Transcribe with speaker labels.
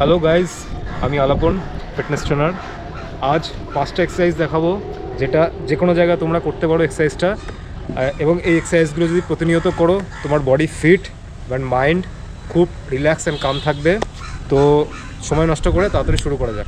Speaker 1: Hello guys, আমি আলাপন fitness trainer. আজ 5টা এক্সারসাইজ দেখাবো, যেটা যে কোনো জায়গায় তোমরা করতে পারো এক্সারসাইজটা। এবং এই এক্সারসাইজগুলো যদি প্রতিনিয়ত করো, তোমার বডি ফিট অ্যান্ড মাইন্ড খুব রিল্যাক্স অ্যান্ড কাম থাকবে। তো সময় নষ্ট করে তাড়াতাড়ি শুরু করা যাক।